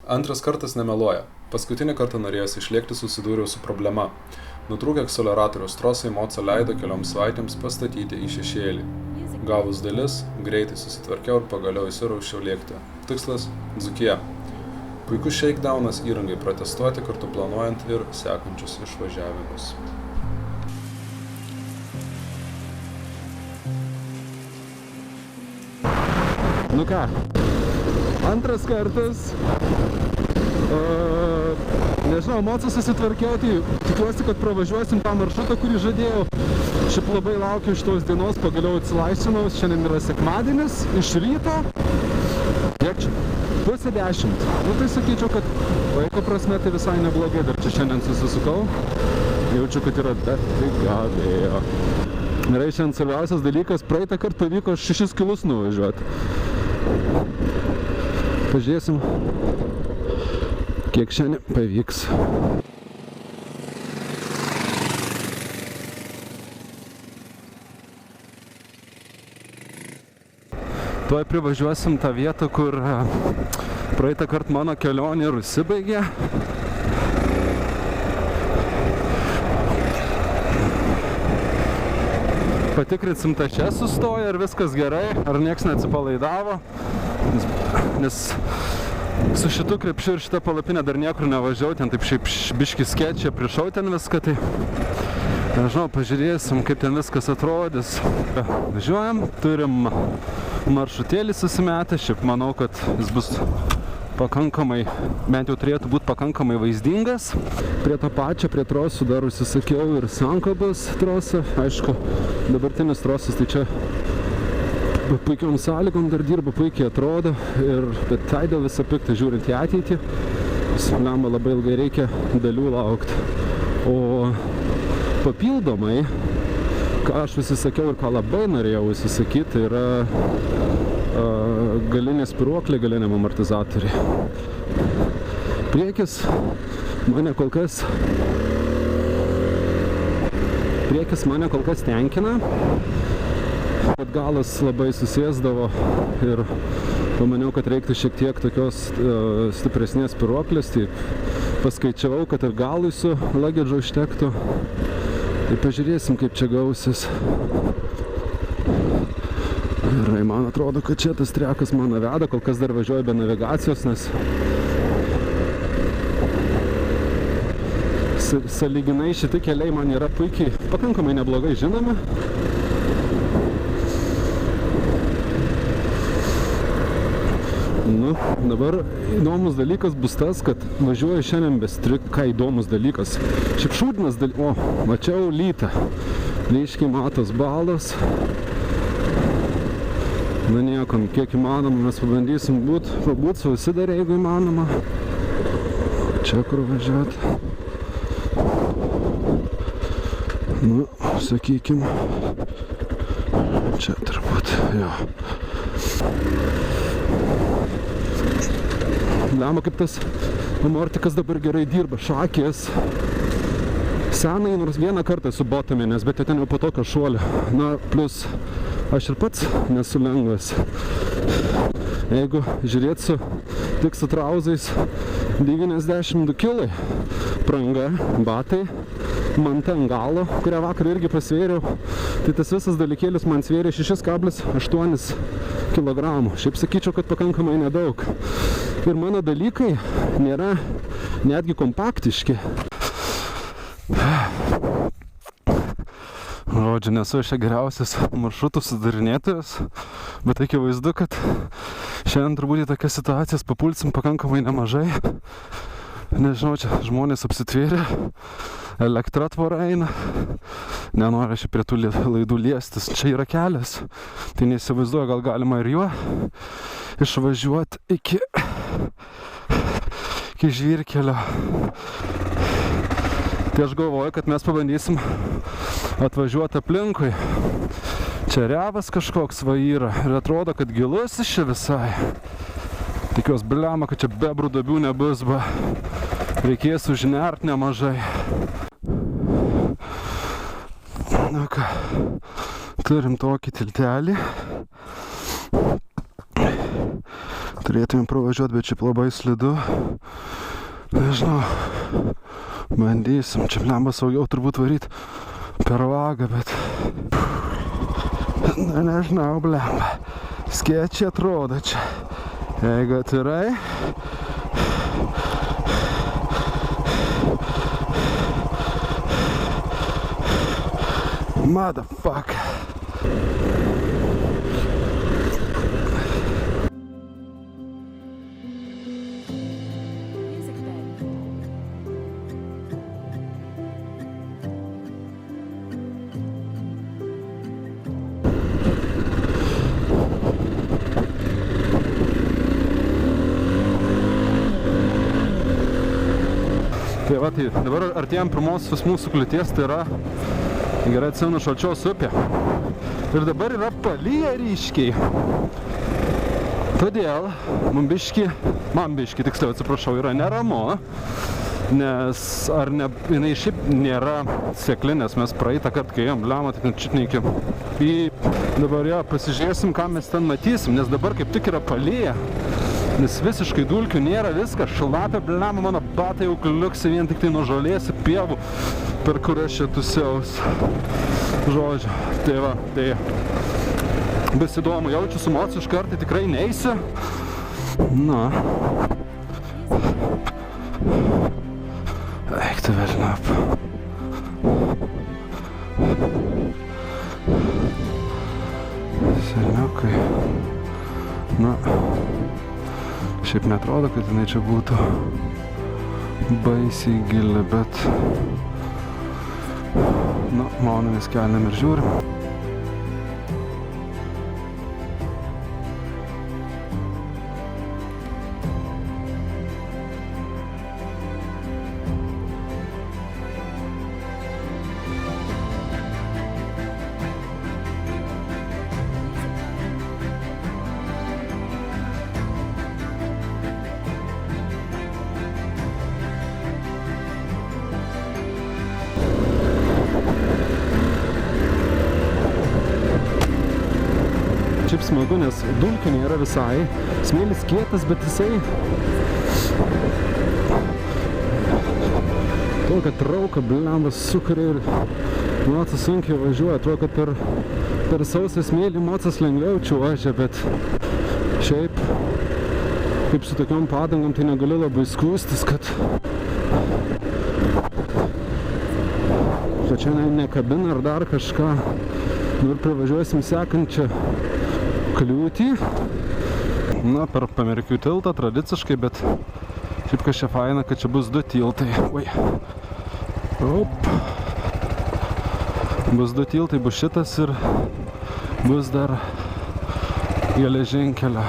Antras kartas nemeluoja. Paskutinį kartą norėjęs išlėkti susidūriau su problema. Nutrūkę akceleratoriaus trosai Moca leido kelioms savaitėms pastatyti į šešėlį. Gavus dalis, greitai susitvarkiau ir pagaliau įsiraušiau lėkti. Tikslas – Dzūkija. Puikus shakedownas įrangai protestuoti, kartu planuojant ir sekančius išvažiavimus. Nu ką, antras kartas, nežinau, Mocą susitvarkiau, tai tikiuosi, kad pravažiuosim tą maršrutą, kurį žadėjau. Šiaip labai laukiu šitos dienos, pagaliau atsilaisvinau, šiandien yra sekmadienis, iš ryto. Kiek čia? 9:30. Nu tai sakyčiau, kad laiko prasme tai visai neblogai, dar čia šiandien susisukau. Jaučiu, kad yra befiga vėjo. Ir šiandien svarbiausias dalykas, praeitą kartą pavyko 6 kilus nuvažiuoti. Pažiūrėsim, kiek šiandien pavyks. Tuoj privažiuosim tą vietą, kur praeitą kartą mano kelionė ir užsibaigė. Patikrinsim, tai čia sustoja ir viskas gerai, ar nieks neatsipalaidavo, nes su šitu krepšiu ir šitą palapinę dar niekur nevažiavau, ten taip šiaip biški skečia, prišau ten viską, tai nežinau, pažiūrėsim, kaip ten viskas atrodys. Važiuojam, turim maršrutėlį susimetę, šiaip manau, kad jis bus pakankamai, bent jau turėtų būti pakankamai vaizdingas. Prie to pačio, prie trosų dar užsisakiau ir sankabos trosą. Aišku, dabartinis trosas tai čia puikiom sąlygom dar dirba, puikiai atrodo. Bet tai dėl visą piktą žiūrint į ateitį, lemba labai ilgai reikia dalių laukti. O papildomai, ką aš užsisakiau ir ką labai norėjau užsisakyti, tai yra galinė spyruoklė, galiniam amortizatoriai. Priekis mane kol kas tenkina, bet galas labai susėsdavo ir pamaniau, kad reiktų šiek tiek tokios stipresnės spyruoklės, tai paskaičiavau, kad ir galui su lagedžu užtektų. Tai pažiūrėsim, kaip čia gausis. Ir man atrodo, kad čia tas trekas mano veda, kol kas dar važiuoju be navigacijos, nes sąlyginai šitie keliai man yra puikiai, pakankamai neblogai žinomi. Nu, dabar įdomus dalykas bus tas, kad važiuoju šiandien be strikų. Ką įdomus dalykas? Šiaip šūdinas dalykas. O, mačiau lytą. Ryškiai matos balos. Na niekam, kiek įmanoma, mes pabandysim pabūt susidarę, jeigu įmanoma. Čia kur važiuoti. Nu, sakykim, čia turbūt, jo. Lemma, kaip tas amortikas dabar gerai dirba, šakės. Senai, nors vieną kartą su botominės, bet ten jau po tokio šuolio. Na, plus aš ir pats nesu lengvas. Jeigu žiūrėt tik su trauzais 92 kilai pranga, batai, manta ant galo, kurią vakar irgi pasvėriau, tai tas visas dalykėlis man svėrė 6,8 kilogramų. Šiaip sakyčiau, kad pakankamai nedaug. Ir mano dalykai nėra netgi kompaktiški. Žodžiu, nesu aš geriausias maršrutų sudarinėtojas, bet akivaizdu, kad šiandien turbūt į tokias situacijas papulsim pakankamai nemažai. Nežinau, čia žmonės apsitvėrė, elektra tvora eina, nenori aš prie tų laidų liestis. Čia yra kelias, tai neįsivaizduoju, gal galima ir juo išvažiuoti iki žvyrkelio. Tai aš galvoju, kad mes pabandysim atvažiuoti aplinkui. Čia revas kažkoks va yra ir atrodo, kad gilus iš čia visai. Tikiuos bliama, kad čia bebrų duobių nebus, ba reikės užnert nemažai. Na ką, turim tokį tiltelį. Turėtumėm pravažiuoti, bet šiaip labai slidu. Nežinau, bandysim. Čia blemba saugiau turbūt varyti per vagą, bet... Na, nežinau, blemba. Skėčiai atrodo čia. Jeigu atvirai... Motherfucker. Tai va, tai dabar artėjom pirmosios mūsų kliūties, tai yra, gerai atsimenu, Šalčios upė. Ir dabar yra palyja ryškiai. Todėl man biški, tiksliau atsiprašau, yra neramu, nes ar ne, jinai šiaip nėra sekli, nes mes praeitą kartą, kai ėjom, blemą, tai net čitneikiu. Dabar jo, pasižiūrėsim, ką mes ten matysim, nes dabar kaip tik yra palyja. Nes visiškai dulkių nėra, viskas šlapia, blemą, mano batai jau kliuksi vien tik tai nuo žolės ir pievų, per kurias čia tusiaus. Žodžiu, tai va, tai bus įdomu, jaučiu su mocu iš kartai tikrai neisiu. Na. Eik tu velnap. Seniukai. Na. Šiaip netrodo, kad jinai čia būtų baisiai gili, bet nu, maunamės kelniam ir žiūrim. Šiaip smagu, nes dulkių nėra visai. Smėlis kietas, bet jisai... Tokia trauka, blemba, sukuria ir mocas sunkiai važiuoja. Atrodo, kad per sausą smėlį mocas lengviau čiuožia, bet šiaip kaip su tokiom padangom tai negaliu labai skūstis, kad čia nekabina ar dar kažką. Nu ir privažiuosim sekančią kliūtį. Na, per Pamerkių tiltą tradiciškai, bet šiaip kas čia faina, kad čia bus 2 tiltai. Oi. Op. Bus 2 tiltai, bus šitas ir bus dar geležinkelio.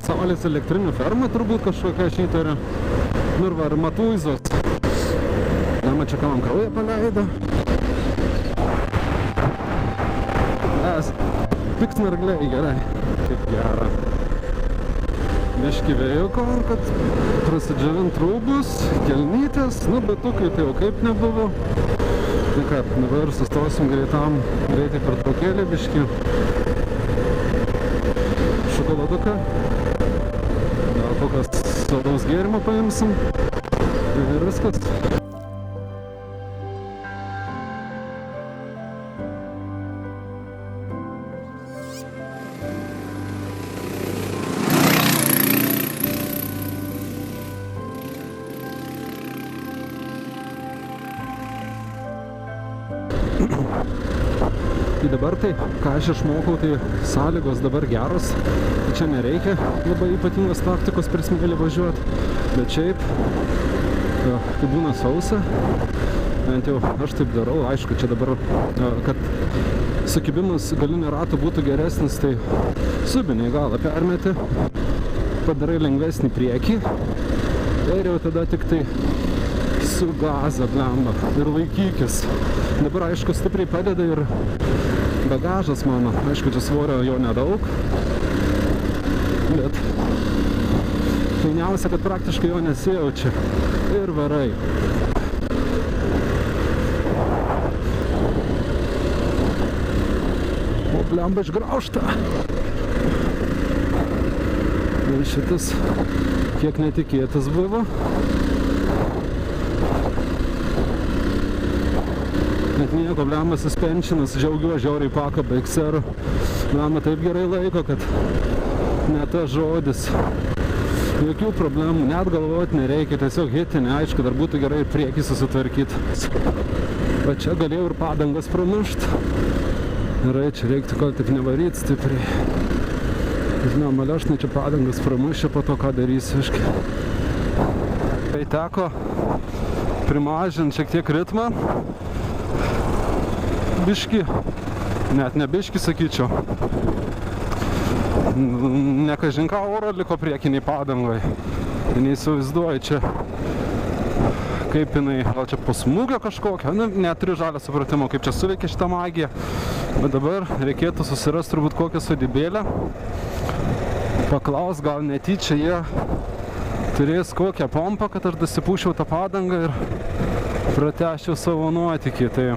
Saulės elektrinių ferma turbūt kažkokia šitą yra. Nu ir va, ir Matuizos. Dama čia kam kraują paleido. Piks nargliai, gerai. Kaip gera. Biški vėjuko, kad prasidžiavint rūbus, kelnytės, nu betukai tai jau kaip nebuvo. Tai ką, dabar sustosim greitai per traukėlį biški. Šokoladuką. Kokios saldaus gėrimo paimsim ir viskas. Tai dabar tai, ką aš išmokau, tai sąlygos dabar geros. Tai čia nereikia labai ypatingos taktikos per smėlį važiuoti. Bet šiaip, kai būna sausa, bent jau aš taip darau, aišku, čia dabar, kad sukibimas galinių ratų būtų geresnis, tai subiniai galą permeti, padarai lengvesnį priekį ir jau tada tik tai su gaza blemba ir laikykis. Dabar, aišku, stipriai padeda ir bagažas mano, aišku, čia svorio jo nedaug, bet fainiausia, kad praktiškai jo nesijaučia ir varai. O blemba išgraužta. Ir šitas kiek netikėtas buvo. Net nieko, blemba suspensionas, džiaugiuosi žiauriai pakaba XR. Blemba taip gerai laiko, kad ne tas žodis. Jokių problemų, net galvoti nereikia, tiesiog hitinė, aišku, dar būtų gerai ir priekį susitvarkyti. Va čia galėjau ir padangas pramušt. Gerai, čia reiktų kol taip nevaryti stipriai. Žinau, maliošnai čia padangas pramušė, po to ką darysiu, aiškiai. Tai teko primažinti šiek tiek ritmą. Biški, net ne biški sakyčiau. Ne kažin ką oro liko priekiniai padangai. Neįsivaizduoju čia, kaip jinai, gal čia po smūgio kažkokio, neturiu žalio supratimo, kaip čia suveikia šitą magiją. Bet dabar reikėtų susirasti turbūt kokią sodybėlę. Paklaus, gal netyčia jie turės kokią pompą, kad aš dasipūšiau tą padangą ir pratęsčiau savo nuotykį. Tai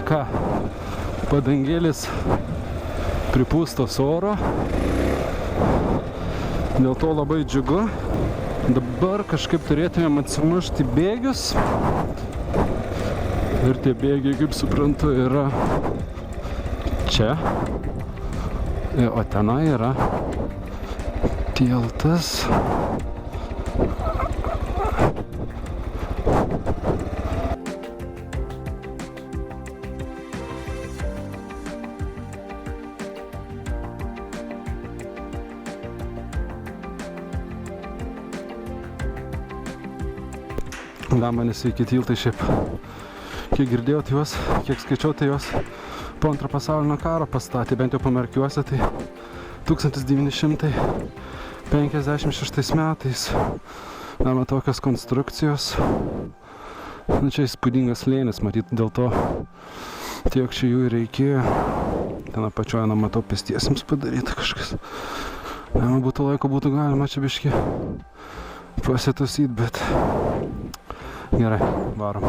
ką, padangėlis pripūstos oro, dėl to labai džiugu. Dabar kažkaip turėtumėm atsimušti bėgius ir tie bėgiai, kaip suprantu, yra čia, o tenai yra tiltas. Damanės iki tiltai šiaip, kiek girdėjot juos, kiek skaičiau, tai juos po Antro pasaulinio karo pastatė, bent jau Pamerkiuose, tai 1956 metais. Dama tokios konstrukcijos. Nu, čia įspūdingas slėnis, matyt, dėl to tiek čia jų reikėjo. Ten apačioje, matau, pėstiesiems padaryta kažkas. Dama būtų laiko, būtų galima čia biškį pasitusyt, bet gerai, varom.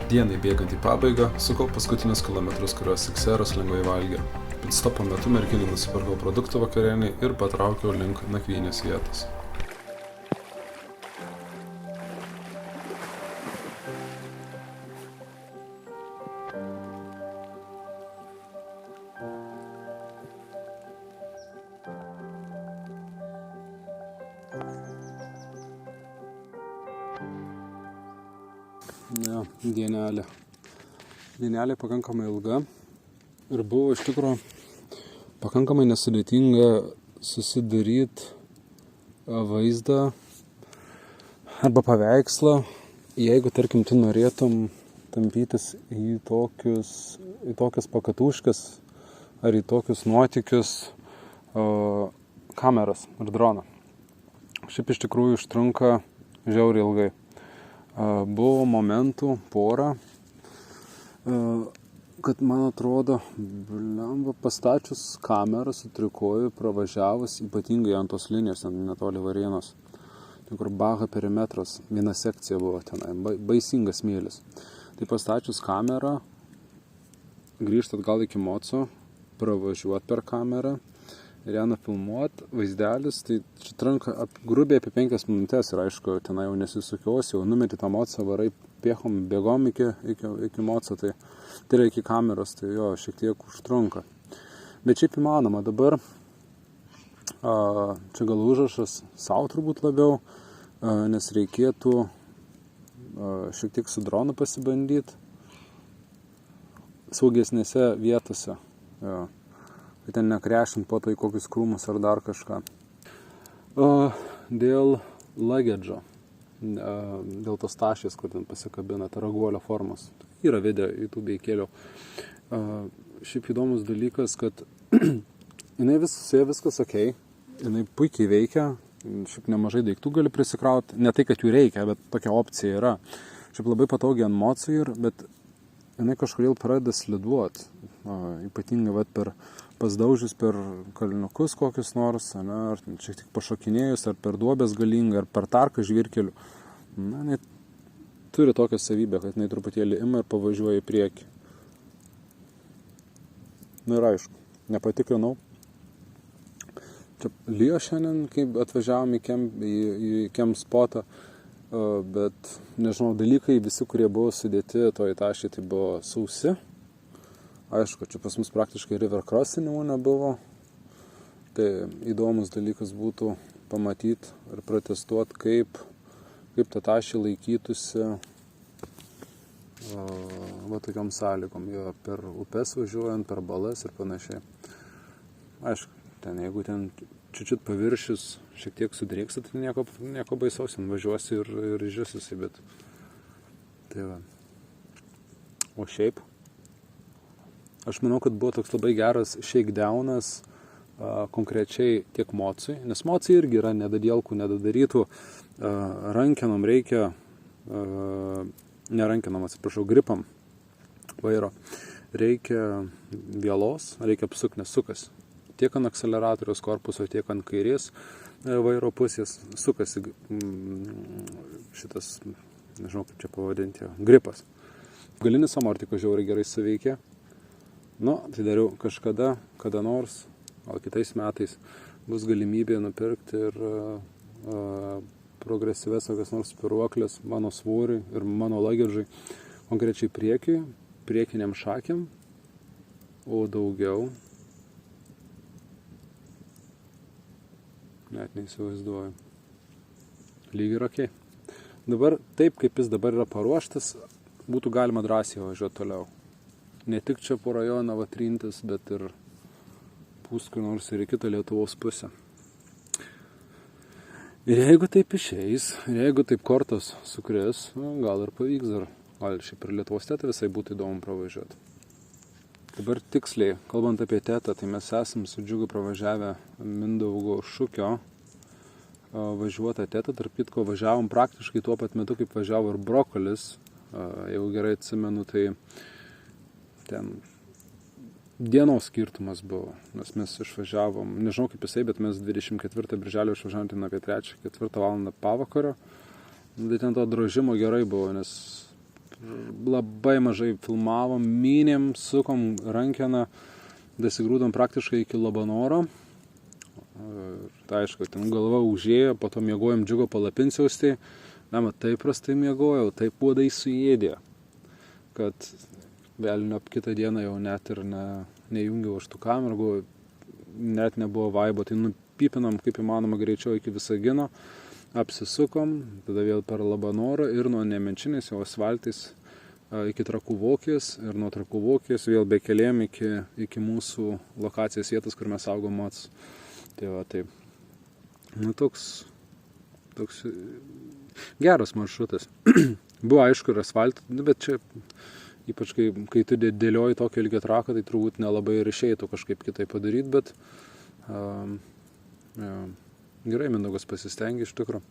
Dienai bėgant į pabaigą, sukau paskutinius kilometrus, kuriuos XR-as lengvai valgė. Pitstopo metu merkinai nusipirkau produktų vakarienei ir patraukiau link nakvynės vietos. Ja, dienelė. Dienelė pakankamai ilga ir buvo iš tikrųjų pakankamai nesudėtinga susidaryti vaizdą arba paveikslą, jeigu, tarkim, tu norėtum tampytis į tokias pakatuškas ar į tokius nuotykius kameras ar droną. Šiaip iš tikrųjų užtrunka žiauriai ilgai. Buvo momentų porą, kad man atrodo, pastačius kamerą su trikoju, pravažiavus ypatingai ant tos linijos, netoli Varėnos, kur Baha perimetras, viena sekcija buvo tenai, baisingas smėlis. Tai pastačius kamerą, grįžti atgal iki Moco, pravažiuoti per kamerą ir ją nufilmuoti, vaizdelis, tai čia trunka grubiai apie 5 minutės ir aišku, tenai jau nesisukiausi, jau numeti tą Mocą, varai bėgom iki Moco, tai yra iki kameros, tai jo, šiek tiek užtrunka. Bet šiaip įmanoma dabar, čia gal užrašas savo turbūt labiau, nes reikėtų šiek tiek su dronu pasibandyti saugesnėse vietose. Jo. Tai ten nekrešint po to į kokius krūmus ar dar kažką. Dėl luggage, dėl tos tašės, kur ten pasikabina, ta raguolio formos. Yra video YouTube įkėliau. Šiaip įdomus dalykas, kad jinai viskas okei, jinai puikiai veikia, šiaip nemažai daiktų gali prisikrauti, ne tai, kad jų reikia, bet tokia opcija yra. Šiaip labai patogiai ant Mocų, bet jinai kažkodėl pradeda sliduoti, ypatingai per pasdaužius per kalniukus kokius nors, ar šiek tiek pašokinėjus, ar per duobės galingą, ar per tarką žvyrkelių. Jinai turi tokią savybę, kad jinai truputėlį ima ir pavažiuoja į priekį. Ir aišku, nepatikrinau. Čia lijo šiandien, kai atvažiavom į camp spotą, bet, nežinau, dalykai visi, kurie buvo sudėti to į tašį, tai buvo sausi. Aišku, čia pas mus praktiškai river crossinimų nebuvo. Tai įdomus dalykas būtų pamatyti ir protestuoti, kaip tą tašį laikytųsi tokiom sąlygom, jo per upes važiuojant, per balas ir panašiai. Aišku, jeigu ten čiut paviršius šiek tiek sudrėksit, tai nieko baisaus, važiuosi ir išžisusi, bet tai va. O šiaip, aš manau, kad buvo toks labai geras shakedownas konkrečiai tiek Mocui, nes Mocui irgi yra nedadielkų, nedadarytų, rankenom reikia, gripam vairo, reikia vielos, reikia apsukti, nes sukas. Tiek ant akceleratoriaus korpuso, tiek ant kairės vairo pusės sukasi šitas, nežinau kaip čia pavadinti, gripas. Galinis amortikas žiauriai gerai suveikė. Tai dariau kažkada, kada nors, gal kitais metais, bus galimybė nupirkti ir progresyves kokias nors spiruoklės mano svoriui ir mano luggage'ui, konkrečiai priekiniam šakėm, o daugiau net neįsivaizduoju. Lyg ir okei. Dabar, taip kaip jis dabar yra paruoštas, būtų galima drąsiai važiuoti toliau. Ne tik čia po rajoną trintis, bet ir pūskai nors ir į kitą Lietuvos pusę. Ir jeigu taip išeis, ir jeigu taip kortos sukris, gal ir pavyks dar. Gal šiaip ir Lietuvos tetą visai būtų įdomu pravažiuoti. Dabar tiksliai, kalbant apie tetą, tai mes esam su Džiugu pravažiavę Mindaugo Šukio važiuotą tetą. Tarp kitko važiavom praktiškai tuo pat metu, kaip važiavo ir Brokolis. Jeigu gerai atsimenu, tai ten dienos skirtumas buvo, nes mes išvažiavom, nežinau kaip jisai, bet mes 24 birželio išvažiavom ten apie 3-4 valandą pavakario. Tai ten to drožimo gerai buvo, nes labai mažai filmavom, mynėm, sukom rankeną, dasigrūdom praktiškai iki Labanoro. Tai aišku, ten galva užėjo, po to miegojom Džiugo palapinsiaustį. Taip prastai miegojau, taip uodai suėdė, kad velnio kitą dieną jau net ir nejungiau aš tų kamerų, net nebuvo vaibo, tai nupypinom kaip įmanoma greičiau iki Visagino. Apsisukom, tada vėl per Labanorą ir nuo Nemenčinės jau asfaltais iki Trakų Vokės ir nuo Trakų Vokės vėl bekelėm iki mūsų lokacijos vietos, kur mes saugom Mocus. Tai va, taip. Nu, toks geras maršrutas. Buvo aišku ir asfaltas, bet čia, ypač kai tu dėlioji tokio ilgio traką, tai turbūt nelabai ir išeitų kažkaip kitaip padaryti, bet gerai Mindaugas pasistengė iš tikrųjų.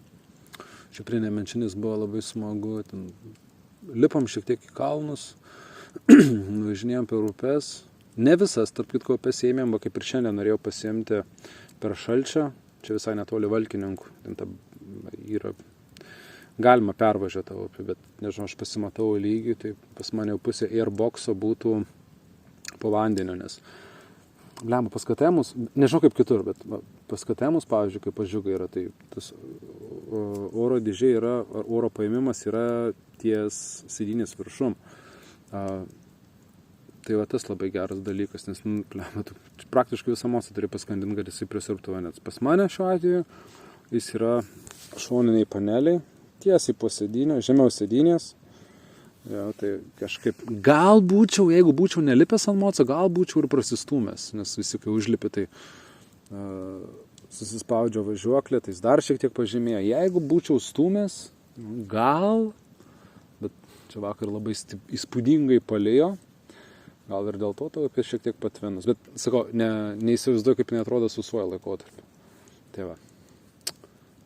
Šiaiprinė Menčinis buvo labai smagu, ten lipam šiek tiek į kalnus, važinėjom per upes, ne visas, tarp kitko upes ėmėm, va kaip ir šiandien norėjau pasiimti per Šalčią, čia visai netoli Valkininkų, ten yra, galima pervažiuoti tą upę, bet nežinau, aš pasimatau lygiai, tai pas mane jau pusė airboxo būtų po vandeniu, nes blemba, pas KTM-us, nežinau kaip kitur, bet pas KTM-us, pavyzdžiui, kaip pas Žiugą yra, tai tas oro dėžė yra, oro paėmimas yra ties sėdynės viršum. Tai va tas labai geras dalykas, nes blemba, tu praktiškai visą mostą turi paskandinti, kad jisai prisirptų vandens. Pas mane šiuo atveju jis yra šoniniai paneliai, tiesiai po sėdynę, žemiau sėdynės. Ja, tai kažkaip, gal būčiau, jeigu būčiau nelipęs ant moco, gal būčiau ir prasistūmęs, nes visi, kai užlipi, tai susispaudžia važiuoklė, tai jis dar šiek tiek pažymėjo. Jeigu būčiau stūmęs, gal, bet čia vakar labai įspūdingai palėjo, gal ir dėl to šiek tiek patvinus. Bet, sakau, neįsivaizduoju, kaip neatrodo susuoja laikotarpį. Tai va.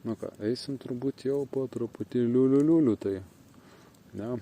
Nu ką, eisim turbūt jau po truputį liuliu, tai, ne.